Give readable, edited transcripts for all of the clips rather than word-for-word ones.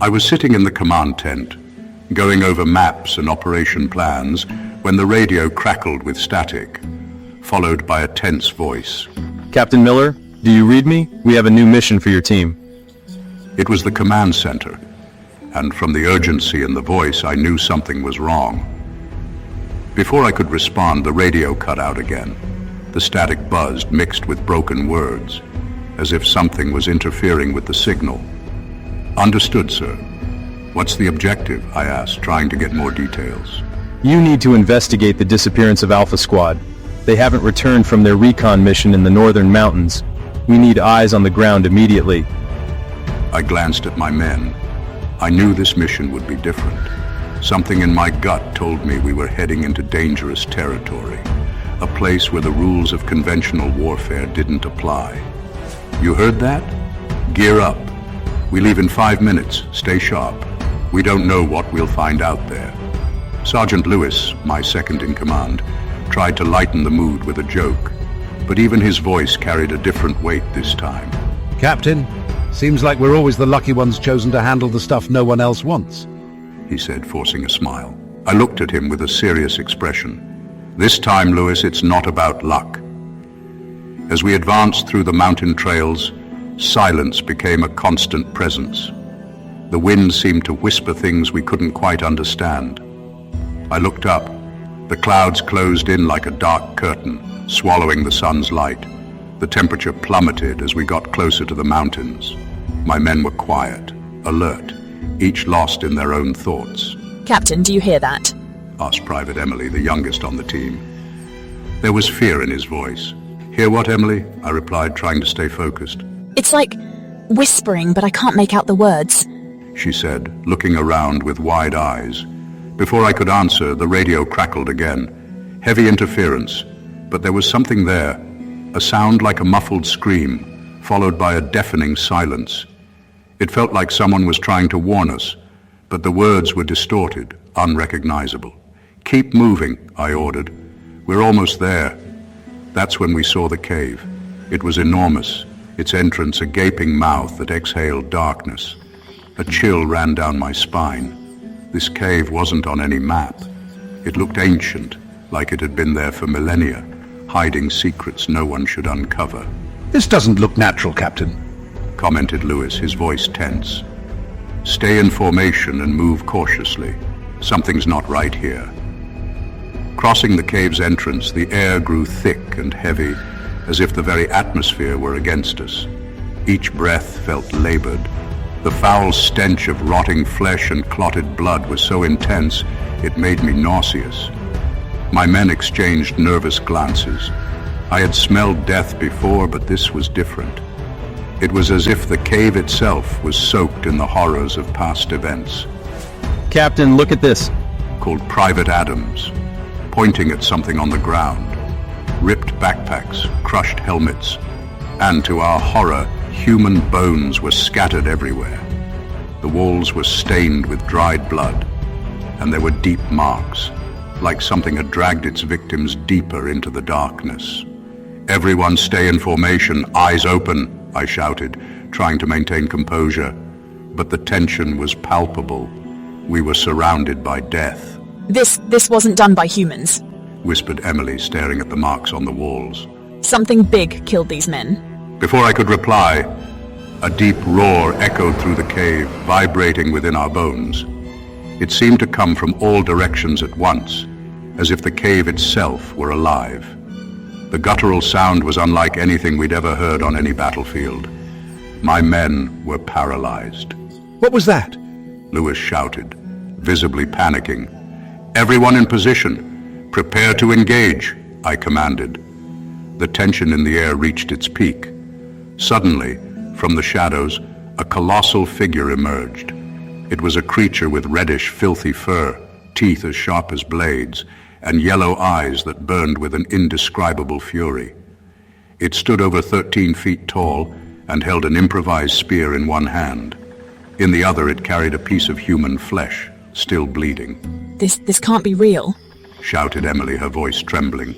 I was sitting in the command tent, going over maps and operation plans, when the radio crackled with static, followed by a tense voice. Captain Miller, do you read me? We have a new mission for your team. It was the command center, and from the urgency in the voice, I knew something was wrong. Before I could respond, the radio cut out again. The static buzzed, mixed with broken words, as if something was interfering with the signal. Understood, sir. What's the objective? I asked, trying to get more details. You need to investigate the disappearance of Alpha Squad. They haven't returned from their recon mission in the northern mountains. We need eyes on the ground immediately. I glanced at my men. I knew this mission would be different. Something in my gut told me we were heading into dangerous territory, a place where the rules of conventional warfare didn't apply. You heard that? Gear up. We leave in 5 minutes. Stay sharp. We don't know what we'll find out there. Sergeant Lewis, my second in command, tried to lighten the mood with a joke, but even his voice carried a different weight this time. Captain, seems like we're always the lucky ones chosen to handle the stuff no one else wants, he said, forcing a smile. I looked at him with a serious expression. This time, Lewis, it's not about luck. As we advanced through the mountain trails, silence became a constant presence. The wind seemed to whisper things we couldn't quite understand. I looked up. The clouds closed in like a dark curtain, swallowing the sun's light. The temperature plummeted as we got closer to the mountains. My men were quiet, alert, each lost in their own thoughts. Captain, do you hear that? Asked Private Emily, the youngest on the team. There was fear in his voice. Hear what, Emily? I replied, trying to stay focused. It's like whispering, but I can't make out the words, she said, looking around with wide eyes. Before I could answer, the radio crackled again. Heavy interference, but there was something there, a sound like a muffled scream, followed by a deafening silence. It felt like someone was trying to warn us, but the words were distorted, unrecognizable. Keep moving, I ordered. We're almost there. That's when we saw the cave. It was enormous, its entrance a gaping mouth that exhaled darkness. A chill ran down my spine. This cave wasn't on any map. It looked ancient, like it had been there for millennia, hiding secrets no one should uncover. This doesn't look natural, Captain, commented Lewis, his voice tense. Stay in formation and move cautiously. Something's not right here. Crossing the cave's entrance, the air grew thick and heavy, as if the very atmosphere were against us. Each breath felt labored. The foul stench of rotting flesh and clotted blood was so intense, it made me nauseous. My men exchanged nervous glances. I had smelled death before, but this was different. It was as if the cave itself was soaked in the horrors of past events. Captain, look at this, called Private Adams, pointing at something on the ground. Ripped backpacks, crushed helmets, and to our horror, human bones were scattered everywhere. The walls were stained with dried blood, and there were deep marks, like something had dragged its victims deeper into the darkness. Everyone stay in formation, eyes open, I shouted, trying to maintain composure. But the tension was palpable. We were surrounded by death. This wasn't done by humans, whispered Emily, staring at the marks on the walls. Something big killed these men. Before I could reply, a deep roar echoed through the cave, vibrating within our bones. It seemed to come from all directions at once, as if the cave itself were alive. The guttural sound was unlike anything we'd ever heard on any battlefield. My men were paralyzed. What was that? Lewis shouted, visibly panicking. Everyone in position. Prepare to engage, I commanded. The tension in the air reached its peak. Suddenly, from the shadows, a colossal figure emerged. It was a creature with reddish, filthy fur, teeth as sharp as blades, and yellow eyes that burned with an indescribable fury. It stood over 13 feet tall and held an improvised spear in one hand. In the other, it carried a piece of human flesh, still bleeding. This can't be real, shouted Emily, her voice trembling.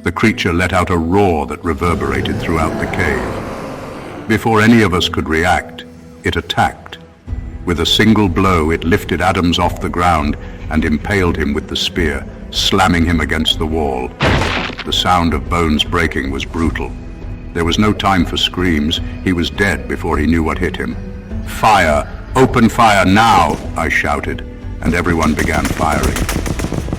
The creature let out a roar that reverberated throughout the cave. Before any of us could react, it attacked. With a single blow, it lifted Adams off the ground and impaled him with the spear, slamming him against the wall. The sound of bones breaking was brutal. There was no time for screams. He was dead before he knew what hit him. "Fire! Open fire now!" I shouted, and everyone began firing.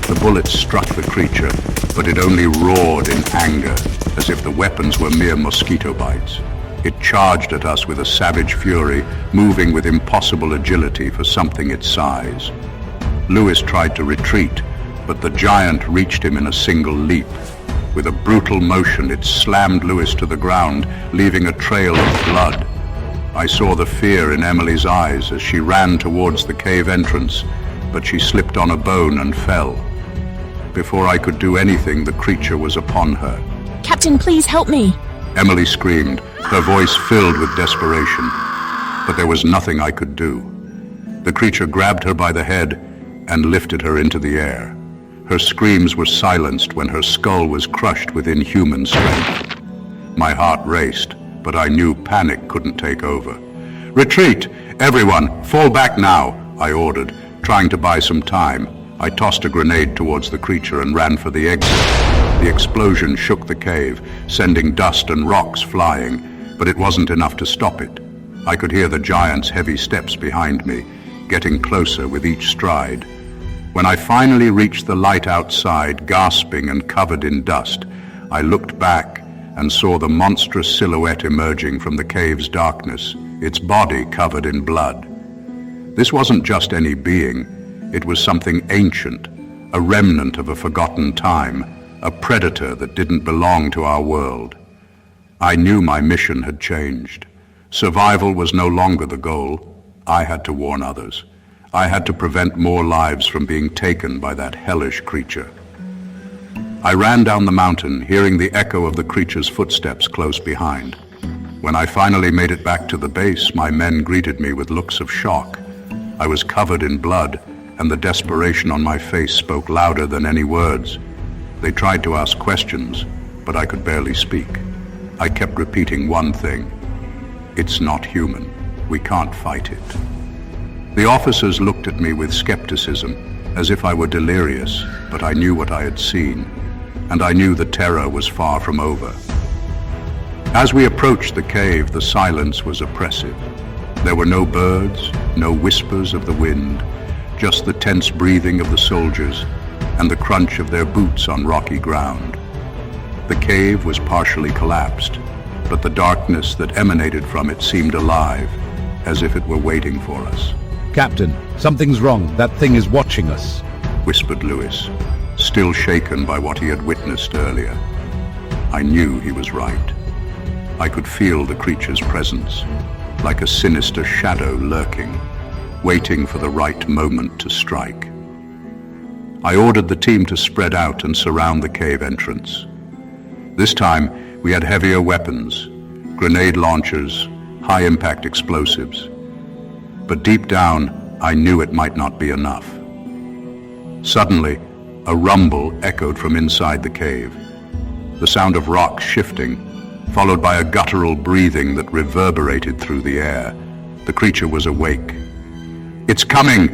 The bullets struck the creature, but it only roared in anger, as if the weapons were mere mosquito bites. It charged at us with a savage fury, moving with impossible agility for something its size. Lewis tried to retreat, but the giant reached him in a single leap. With a brutal motion, it slammed Lewis to the ground, leaving a trail of blood. I saw the fear in Emily's eyes as she ran towards the cave entrance, but she slipped on a bone and fell. Before I could do anything, the creature was upon her. Captain, please help me. Emily screamed, her voice filled with desperation. But there was nothing I could do. The creature grabbed her by the head and lifted her into the air. Her screams were silenced when her skull was crushed with inhuman strength. My heart raced, but I knew panic couldn't take over. "Retreat! Everyone, fall back now!" I ordered, trying to buy some time. I tossed a grenade towards the creature and ran for the exit. The explosion shook the cave, sending dust and rocks flying, but it wasn't enough to stop it. I could hear the giant's heavy steps behind me, getting closer with each stride. When I finally reached the light outside, gasping and covered in dust, I looked back and saw the monstrous silhouette emerging from the cave's darkness, its body covered in blood. This wasn't just any being. It was something ancient, a remnant of a forgotten time, a predator that didn't belong to our world. I knew my mission had changed. Survival was no longer the goal. I had to warn others. I had to prevent more lives from being taken by that hellish creature. I ran down the mountain, hearing the echo of the creature's footsteps close behind. When I finally made it back to the base, my men greeted me with looks of shock. I was covered in blood, and the desperation on my face spoke louder than any words. They tried to ask questions, but I could barely speak. I kept repeating one thing: "It's not human. We can't fight it." The officers looked at me with skepticism, as if I were delirious, but I knew what I had seen, and I knew the terror was far from over. As we approached the cave, the silence was oppressive. There were no birds, no whispers of the wind, just the tense breathing of the soldiers and the crunch of their boots on rocky ground. The cave was partially collapsed, but the darkness that emanated from it seemed alive, as if it were waiting for us. "Captain, something's wrong. That thing is watching us," whispered Lewis, still shaken by what he had witnessed earlier. I knew he was right. I could feel the creature's presence, like a sinister shadow lurking, waiting for the right moment to strike. I ordered the team to spread out and surround the cave entrance. This time, we had heavier weapons, grenade launchers, high-impact explosives. But deep down, I knew it might not be enough. Suddenly, a rumble echoed from inside the cave, the sound of rocks shifting, followed by a guttural breathing that reverberated through the air. The creature was awake. "It's coming!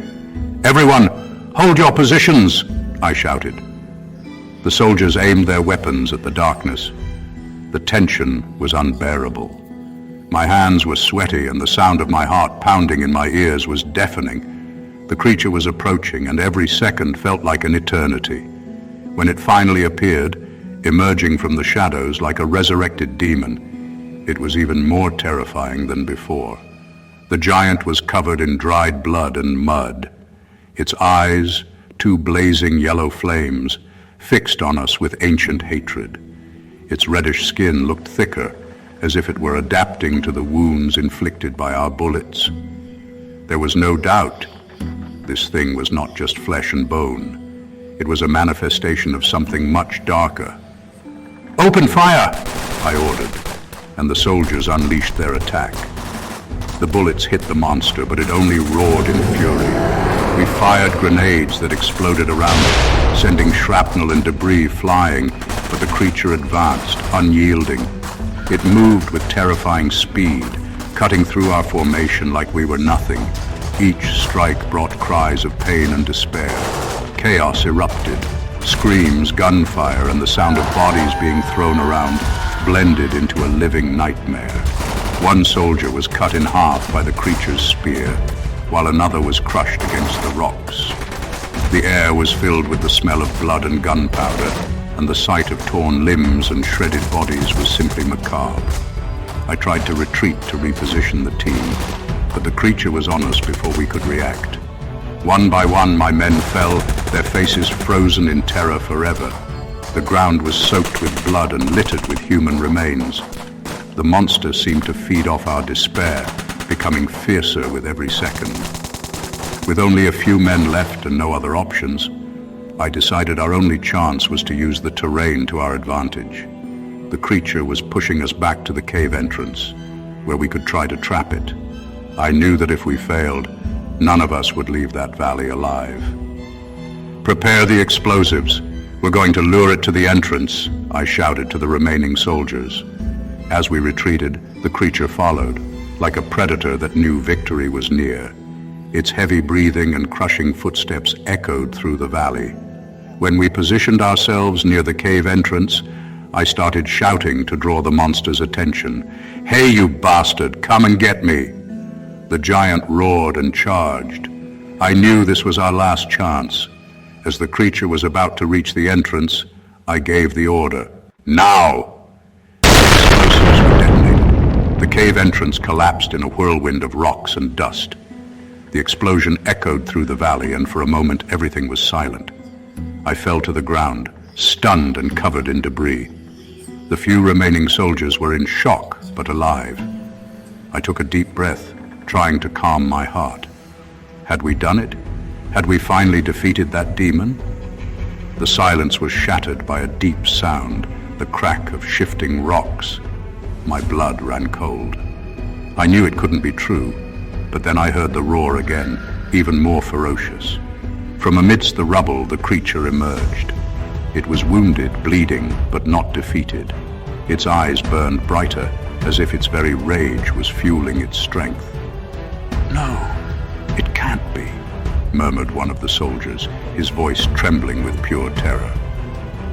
Everyone, hold your positions!" I shouted. The soldiers aimed their weapons at the darkness. The tension was unbearable. My hands were sweaty, and the sound of my heart pounding in my ears was deafening. The creature was approaching, and every second felt like an eternity. When it finally appeared, emerging from the shadows like a resurrected demon, it was even more terrifying than before. The giant was covered in dried blood and mud. Its eyes, two blazing yellow flames, fixed on us with ancient hatred. Its reddish skin looked thicker, as if it were adapting to the wounds inflicted by our bullets. There was no doubt this thing was not just flesh and bone. It was a manifestation of something much darker. "Open fire!" I ordered, and the soldiers unleashed their attack. The bullets hit the monster, but it only roared in fury. We fired grenades that exploded around it, sending shrapnel and debris flying, but the creature advanced, unyielding. It moved with terrifying speed, cutting through our formation like we were nothing, Each strike brought cries of pain and despair. Chaos erupted. Screams, gunfire, and the sound of bodies being thrown around blended into a living nightmare. One soldier was cut in half by the creature's spear, while another was crushed against the rocks. The air was filled with the smell of blood and gunpowder, and the sight of torn limbs and shredded bodies was simply macabre. I tried to retreat to reposition the team, but the creature was on us before we could react. One by one, my men fell, their faces frozen in terror forever. The ground was soaked with blood and littered with human remains. The monster seemed to feed off our despair, becoming fiercer with every second. With only a few men left and no other options, I decided our only chance was to use the terrain to our advantage. The creature was pushing us back to the cave entrance, where we could try to trap it. I knew that if we failed, none of us would leave that valley alive. "Prepare the explosives. We're going to lure it to the entrance," I shouted to the remaining soldiers. As we retreated, the creature followed, like a predator that knew victory was near. Its heavy breathing and crushing footsteps echoed through the valley. When we positioned ourselves near the cave entrance, I started shouting to draw the monster's attention. "Hey, you bastard, come and get me!" The giant roared and charged. I knew this was our last chance. As the creature was about to reach the entrance, I gave the order. "Now!" Explosives were detonated. The cave entrance collapsed in a whirlwind of rocks and dust. The explosion echoed through the valley, and for a moment everything was silent. I fell to the ground, stunned and covered in debris. The few remaining soldiers were in shock, but alive. I took a deep breath, trying to calm my heart. Had we done it? Had we finally defeated that demon? The silence was shattered by a deep sound, the crack of shifting rocks. My blood ran cold. I knew it couldn't be true, but then I heard the roar again, even more ferocious. From amidst the rubble, the creature emerged. It was wounded, bleeding, but not defeated. Its eyes burned brighter, as if its very rage was fueling its strength. "No, it can't be," murmured one of the soldiers, his voice trembling with pure terror.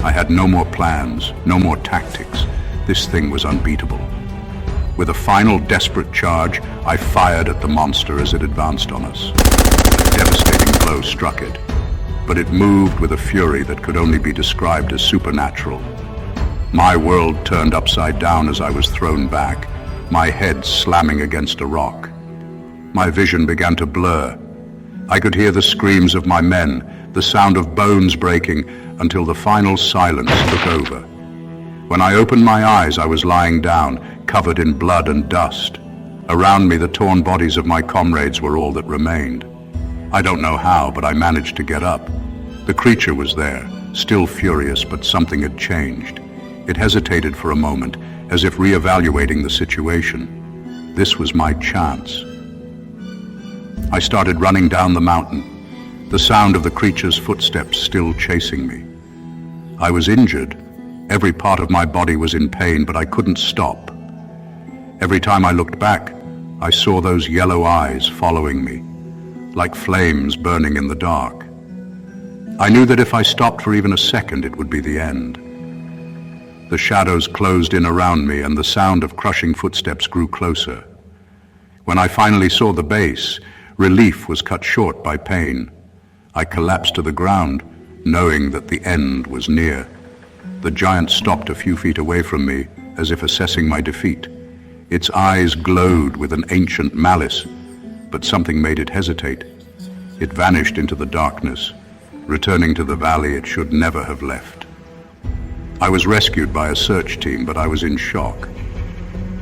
I had no more plans, no more tactics. This thing was unbeatable. With a final desperate charge, I fired at the monster as it advanced on us. A devastating blow struck it, but it moved with a fury that could only be described as supernatural. My world turned upside down as I was thrown back, my head slamming against a rock. My vision began to blur. I could hear the screams of my men, the sound of bones breaking, until the final silence took over. When I opened my eyes, I was lying down, covered in blood and dust. Around me, the torn bodies of my comrades were all that remained. I don't know how, but I managed to get up. The creature was there, still furious, but something had changed. It hesitated for a moment, as if reevaluating the situation. This was my chance. I started running down the mountain, the sound of the creature's footsteps still chasing me. I was injured. Every part of my body was in pain, but I couldn't stop. Every time I looked back, I saw those yellow eyes following me, like flames burning in the dark. I knew that if I stopped for even a second, it would be the end. The shadows closed in around me, and the sound of crushing footsteps grew closer. When I finally saw the base, relief was cut short by pain. I collapsed to the ground, knowing that the end was near. The giant stopped a few feet away from me, as if assessing my defeat. Its eyes glowed with an ancient malice, but something made it hesitate. It vanished into the darkness, returning to the valley it should never have left. I was rescued by a search team, but I was in shock.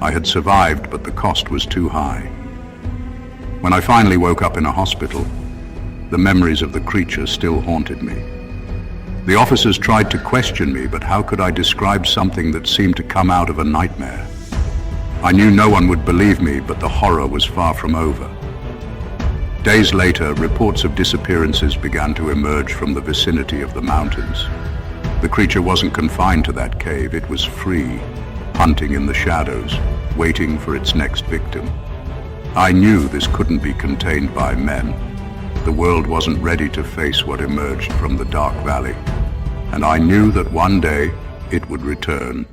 I had survived, but the cost was too high. When I finally woke up in a hospital, the memories of the creature still haunted me. The officers tried to question me, but how could I describe something that seemed to come out of a nightmare? I knew no one would believe me, but the horror was far from over. Days later, reports of disappearances began to emerge from the vicinity of the mountains. The creature wasn't confined to that cave. It was free, hunting in the shadows, waiting for its next victim. I knew this couldn't be contained by men. The world wasn't ready to face what emerged from the dark valley, and I knew that one day it would return.